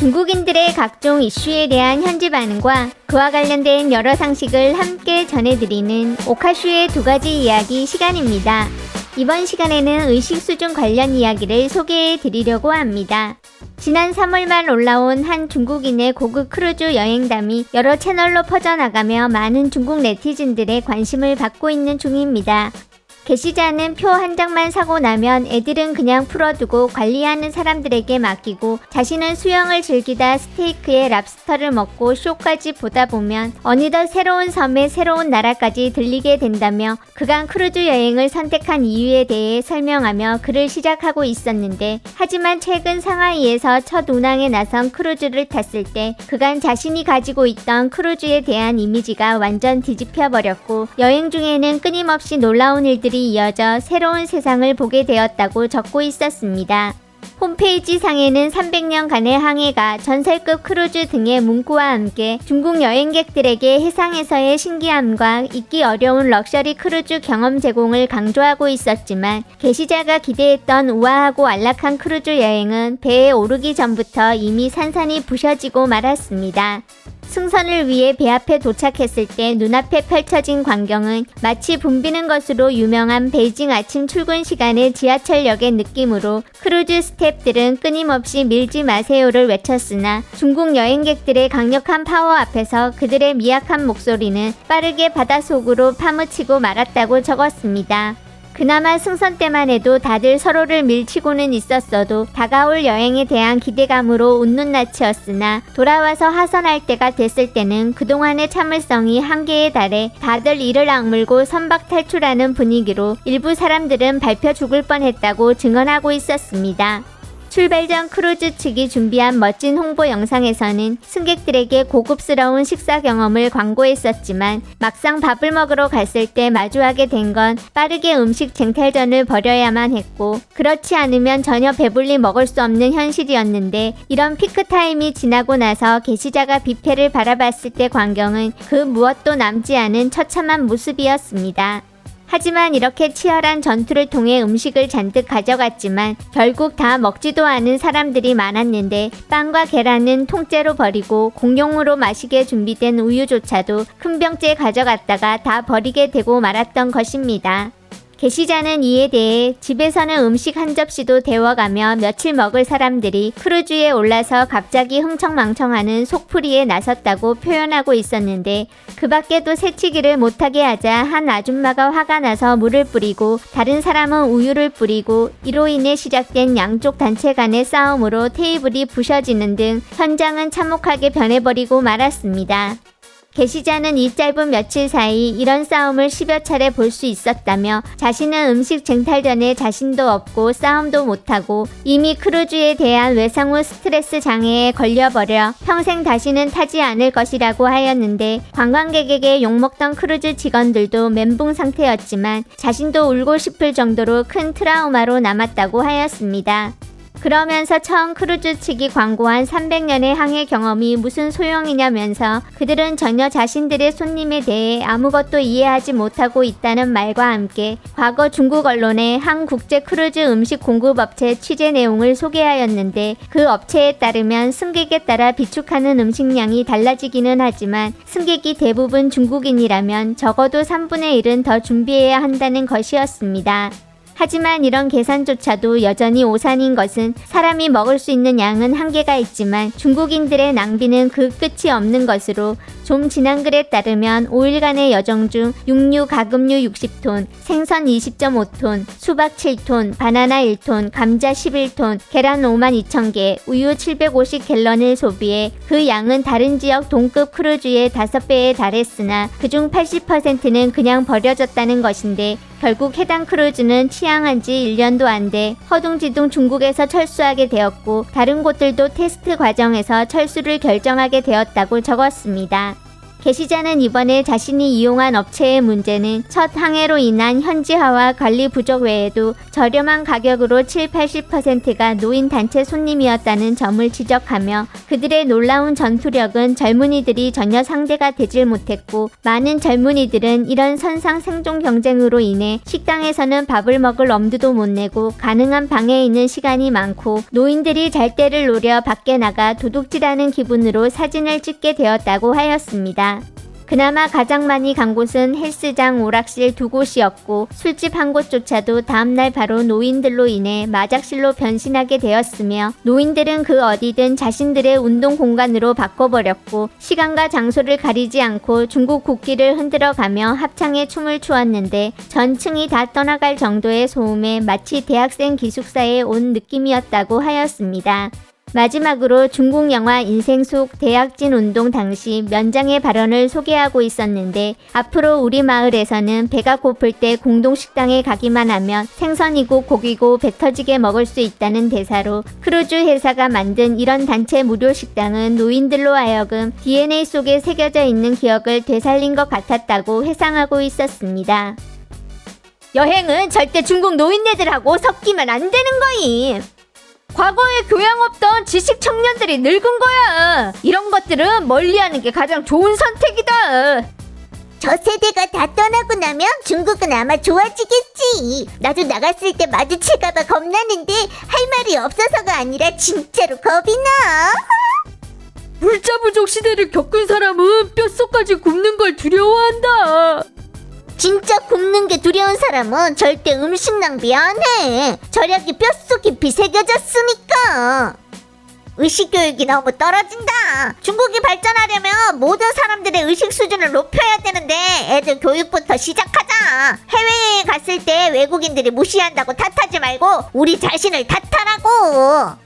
중국인들의 각종 이슈에 대한 현지 반응과 그와 관련된 여러 상식을 함께 전해드리는 오카슈의 두 가지 이야기 시간입니다. 이번 시간에는 의식 수준 관련 이야기를 소개해 드리려고 합니다. 지난 3월 말 올라온 한 중국인의 고급 크루즈 여행담이 여러 채널로 퍼져나가며 많은 중국 네티즌들의 관심을 받고 있는 중입니다. 게시자는 표 한 장만 사고 나면 애들은 그냥 풀어두고 관리하는 사람들에게 맡기고 자신은 수영을 즐기다 스테이크에 랍스터를 먹고 쇼까지 보다 보면 어느덧 새로운 섬에 새로운 나라까지 들리게 된다며 그간 크루즈 여행을 선택한 이유에 대해 설명하며 글을 시작하고 있었는데, 하지만 최근 상하이에서 첫 운항에 나선 크루즈를 탔을 때 그간 자신이 가지고 있던 크루즈에 대한 이미지가 완전 뒤집혀 버렸고, 여행 중에는 끊임없이 놀라운 일들이 이어져 새로운 세상을 보게 되었다고 적고 있었습니다. 홈페이지 상에는 300년간의 항해가 전설급 크루즈 등의 문구와 함께 중국 여행객들에게 해상에서의 신기함과 잊기 어려운 럭셔리 크루즈 경험 제공을 강조하고 있었지만, 게시자가 기대했던 우아하고 안락한 크루즈 여행은 배에 오르기 전부터 이미 산산이 부셔지고 말았습니다. 승선을 위해 배 앞에 도착했을 때 눈앞에 펼쳐진 광경은 마치 붐비는 것으로 유명한 베이징 아침 출근 시간의 지하철역의 느낌으로 크루즈 스태프들은 끊임없이 밀지 마세요를 외쳤으나 중국 여행객들의 강력한 파워 앞에서 그들의 미약한 목소리는 빠르게 바닷속으로 파묻히고 말았다고 적었습니다. 그나마 승선 때만 해도 다들 서로를 밀치고는 있었어도 다가올 여행에 대한 기대감으로 웃는 낯이었으나, 돌아와서 하선할 때가 됐을 때는 그동안의 참을성이 한계에 달해 다들 이를 악물고 선박 탈출하는 분위기로 일부 사람들은 밟혀 죽을 뻔했다고 증언하고 있었습니다. 출발 전 크루즈 측이 준비한 멋진 홍보 영상에서는 승객들에게 고급스러운 식사 경험을 광고했었지만, 막상 밥을 먹으러 갔을 때 마주하게 된 건 빠르게 음식 쟁탈전을 벌여야만 했고, 그렇지 않으면 전혀 배불리 먹을 수 없는 현실이었는데, 이런 피크타임이 지나고 나서 게시자가 뷔페를 바라봤을 때 광경은 그 무엇도 남지 않은 처참한 모습이었습니다. 하지만 이렇게 치열한 전투를 통해 음식을 잔뜩 가져갔지만 결국 다 먹지도 않은 사람들이 많았는데, 빵과 계란은 통째로 버리고 공용으로 마시게 준비된 우유조차도 큰 병째 가져갔다가 다 버리게 되고 말았던 것입니다. 게시자는 이에 대해 집에서는 음식 한 접시도 데워가며 며칠 먹을 사람들이 크루즈에 올라서 갑자기 흥청망청하는 속풀이에 나섰다고 표현하고 있었는데, 그 밖에도 새치기를 못하게 하자 한 아줌마가 화가 나서 물을 뿌리고 다른 사람은 우유를 뿌리고, 이로 인해 시작된 양쪽 단체 간의 싸움으로 테이블이 부셔지는 등 현장은 참혹하게 변해버리고 말았습니다. 게시자는 이 짧은 며칠 사이 이런 싸움을 10여 차례 볼 수 있었다며, 자신은 음식 쟁탈전에 자신도 없고 싸움도 못하고 이미 크루즈에 대한 외상 후 스트레스 장애에 걸려버려 평생 다시는 타지 않을 것이라고 하였는데, 관광객에게 욕먹던 크루즈 직원들도 멘붕 상태였지만 자신도 울고 싶을 정도로 큰 트라우마로 남았다고 하였습니다. 그러면서 처음 크루즈 측이 광고한 300년의 항해 경험이 무슨 소용이냐면서 그들은 전혀 자신들의 손님에 대해 아무것도 이해하지 못하고 있다는 말과 함께 과거 중국 언론의 한 국제 크루즈 음식 공급업체 취재 내용을 소개하였는데, 그 업체에 따르면 승객에 따라 비축하는 음식량이 달라지기는 하지만 승객이 대부분 중국인이라면 적어도 3분의 1은 더 준비해야 한다는 것이었습니다. 하지만 이런 계산조차도 여전히 오산인 것은, 사람이 먹을 수 있는 양은 한계가 있지만 중국인들의 낭비는 그 끝이 없는 것으로, 좀 지난 글에 따르면 5일간의 여정 중 육류, 가금류 60톤, 생선 20.5톤, 수박 7톤, 바나나 1톤, 감자 11톤, 계란 52,000개, 우유 750갤런을 소비해 그 양은 다른 지역 동급 크루즈의 5배에 달했으나 그중 80%는 그냥 버려졌다는 것인데, 결국 해당 크루즈는 취항한 지 1년도 안 돼 허둥지둥 중국에서 철수하게 되었고, 다른 곳들도 테스트 과정에서 철수를 결정하게 되었다고 적었습니다. 게시자는 이번에 자신이 이용한 업체의 문제는 첫 항해로 인한 현지화와 관리 부족 외에도 저렴한 가격으로 70-80%가 노인 단체 손님이었다는 점을 지적하며 그들의 놀라운 전투력은 젊은이들이 전혀 상대가 되질 못했고 많은 젊은이들은 이런 선상 생존 경쟁으로 인해 식당에서는 밥을 먹을 엄두도 못 내고 가능한 방에 있는 시간이 많고 노인들이 잘 때를 노려 밖에 나가 도둑질하는 기분으로 사진을 찍게 되었다고 하였습니다. 그나마 가장 많이 간 곳은 헬스장, 오락실 두 곳이었고 술집 한 곳조차도 다음날 바로 노인들로 인해 마작실로 변신하게 되었으며 노인들은 그 어디든 자신들의 운동 공간으로 바꿔버렸고 시간과 장소를 가리지 않고 중국 국기를 흔들어가며 합창에 춤을 추었는데 전층이 다 떠나갈 정도의 소음에 마치 대학생 기숙사에 온 느낌이었다고 하였습니다. 마지막으로 중국 영화 인생 속 대학진 운동 당시 면장의 발언을 소개하고 있었는데 앞으로 우리 마을에서는 배가 고플 때 공동식당에 가기만 하면 생선이고 고기고 배 터지게 먹을 수 있다는 대사로 크루즈 회사가 만든 이런 단체 무료 식당은 노인들로 하여금 DNA 속에 새겨져 있는 기억을 되살린 것 같았다고 회상하고 있었습니다. 여행은 절대 중국 노인네들하고 섞이면 안 되는 거임. 과거에 교양 없던 지식 청년들이 늙은 거야. 이런 것들은 멀리하는 게 가장 좋은 선택이다. 저 세대가 다 떠나고 나면 중국은 아마 좋아지겠지. 나도 나갔을 때 마주칠까봐 겁나는데 할 말이 없어서가 아니라 진짜로 겁이 나. 물자 부족 시대를 겪은 사람은 뼛속까지 굽는 걸 두려워한다. 진짜 굶는 게 두려운 사람은 절대 음식 낭비 안 해. 절약이 뼛속 깊이 새겨졌으니까. 의식 교육이 너무 떨어진다. 중국이 발전하려면 모든 사람들의 의식 수준을 높여야 되는데 애들 교육부터 시작하자. 해외여행 갔을 때 외국인들이 무시한다고 탓하지 말고 우리 자신을 탓하라고.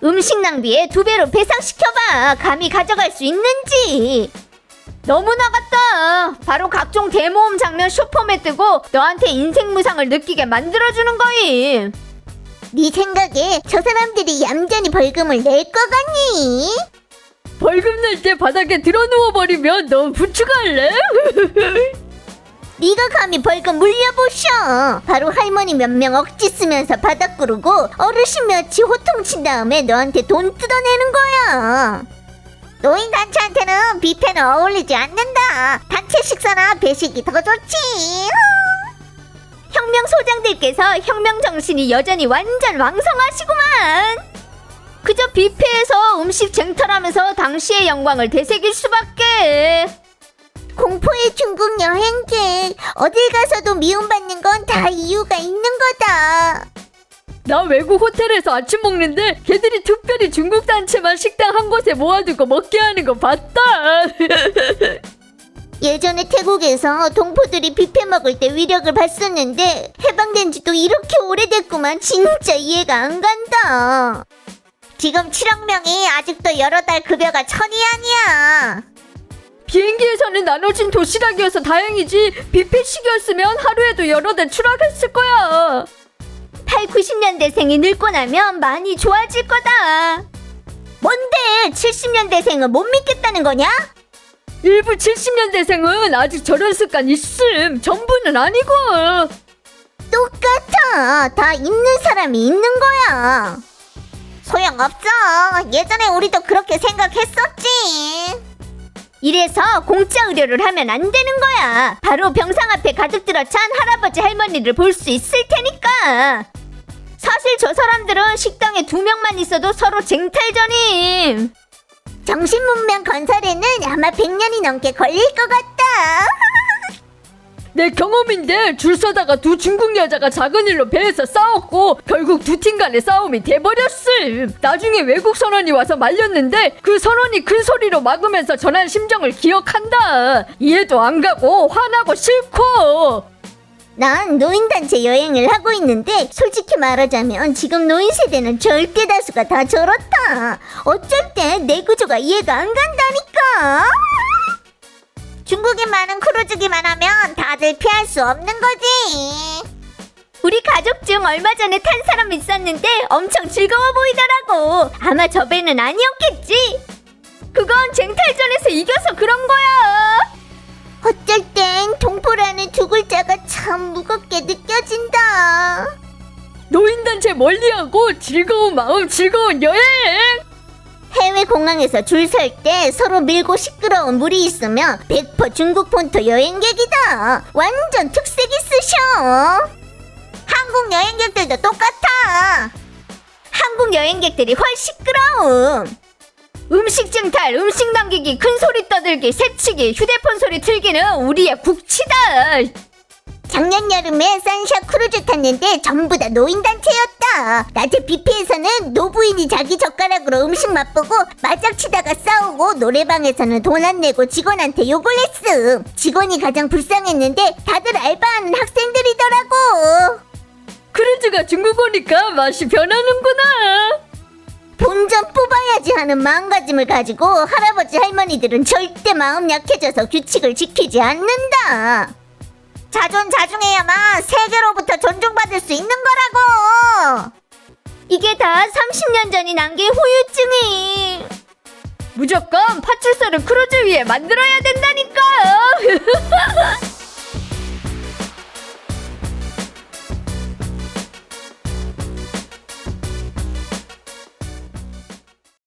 음식 낭비에 2배로 배상시켜봐. 감히 가져갈 수 있는지. 너무 나갔다. 바로 각종 대모험 장면 슈퍼맨 뜨고 너한테 인생 무상을 느끼게 만들어주는 거임. 네 생각에 저 사람들이 얌전히 벌금을 낼 거 같니? 벌금 낼 때 바닥에 드러누워버리면 넌 부추갈래? 네가 감히 벌금 물려보셔. 바로 할머니 몇 명 억지 쓰면서 바닥 구르고 어르신 몇이 호통친 다음에 너한테 돈 뜯어내는 거야. 노인 단체한테는 뷔페는 어울리지 않는다. 단체 식사나 배식이 더 좋지. 혁명 소장들께서 혁명 정신이 여전히 완전 왕성하시구만. 그저 뷔페에서 음식 쟁탈하면서 당시의 영광을 되새길 수밖에. 공포의 중국 여행객. 어딜 가서도 미움받는 건 다 이유가 있는 거다. 나 외국 호텔에서 아침 먹는데 걔들이 특별히 중국 단체만 식당 한 곳에 모아두고 먹게 하는 거 봤다. 예전에 태국에서 동포들이 뷔페 먹을 때 위력을 봤었는데 해방된 지도 이렇게 오래됐구만. 진짜 이해가 안 간다. 지금 7억 명이 아직도 여러 달 급여가 1000이 아니야. 비행기에서는 나눠진 도시락이어서 다행이지 뷔페식이었으면 하루에도 여러 대 추락했을 거야. 8, 90년대생이 늙고 나면 많이 좋아질 거다. 뭔데 70년대생은 못 믿겠다는 거냐? 일부 70년대생은 아직 저런 습관 있음. 전부는 아니고. 똑같아. 다 있는 사람이 있는 거야. 소용없어. 예전에 우리도 그렇게 생각했었지. 이래서 공짜 의료를 하면 안 되는 거야. 바로 병상 앞에 가득 들어찬 할아버지 할머니를 볼 수 있을 테니까. 사실 저 사람들은 식당에 2명만 있어도 서로 쟁탈전임. 정신문명 건설에는 아마 100년이 넘게 걸릴 것 같다. 내 경험인데 줄 서다가 두 중국 여자가 작은 일로 배에서 싸웠고 결국 두 팀 간의 싸움이 돼버렸음. 나중에 외국 선원이 와서 말렸는데 그 선원이 큰 소리로 막으면서 전한 심정을 기억한다. 이해도 안 가고 화나고 싫고. 난 노인단체 여행을 하고 있는데 솔직히 말하자면 지금 노인 세대는 절대 다수가 다 저렇다. 어쩔 때 내 구조가 이해가 안 간다니까. 중국인 많은 크루즈기만 하면 다들 피할 수 없는 거지. 우리 가족 중 얼마 전에 탄 사람 있었는데 엄청 즐거워 보이더라고. 아마 저 배는 아니었겠지? 그건 쟁탈전에서 이겨서 그런 거야. 어쩔 땐 동포라는 두 글자가 참 무겁게 느껴진다. 노인단체 멀리하고 즐거운 마음 즐거운 여행. 해외 공항에서 줄 설 때 서로 밀고 시끄러운 물이 있으면 100% 중국 본토 여행객이다. 완전 특색 있으셔. 한국 여행객들도 똑같아. 한국 여행객들이 훨씬 시끄러움. 음식 쟁탈, 음식 남기기, 큰 소리 떠들기, 새치기, 휴대폰 소리 틀기는 우리의 국치다. 작년 여름에 산샤 크루즈 탔는데 전부 다 노인단체였다. 낮에 뷔페에서는 노부인이 자기 젓가락으로 음식 맛보고 맞닥치다가 싸우고, 노래방에서는 돈 안 내고 직원한테 욕을 했음. 직원이 가장 불쌍했는데 다들 알바하는 학생들이더라고. 크루즈가 중국 오니까 맛이 변하는구나. 돈 좀 뽑아야지 하는 마음가짐을 가지고 할아버지 할머니들은 절대 마음 약해져서 규칙을 지키지 않는다. 자중해야만 세계로부터 존중받을 수 있는 거라고. 이게 다 30년 전이 남긴 후유증이. 무조건 파출소를 크루즈 위에 만들어야 된다니까.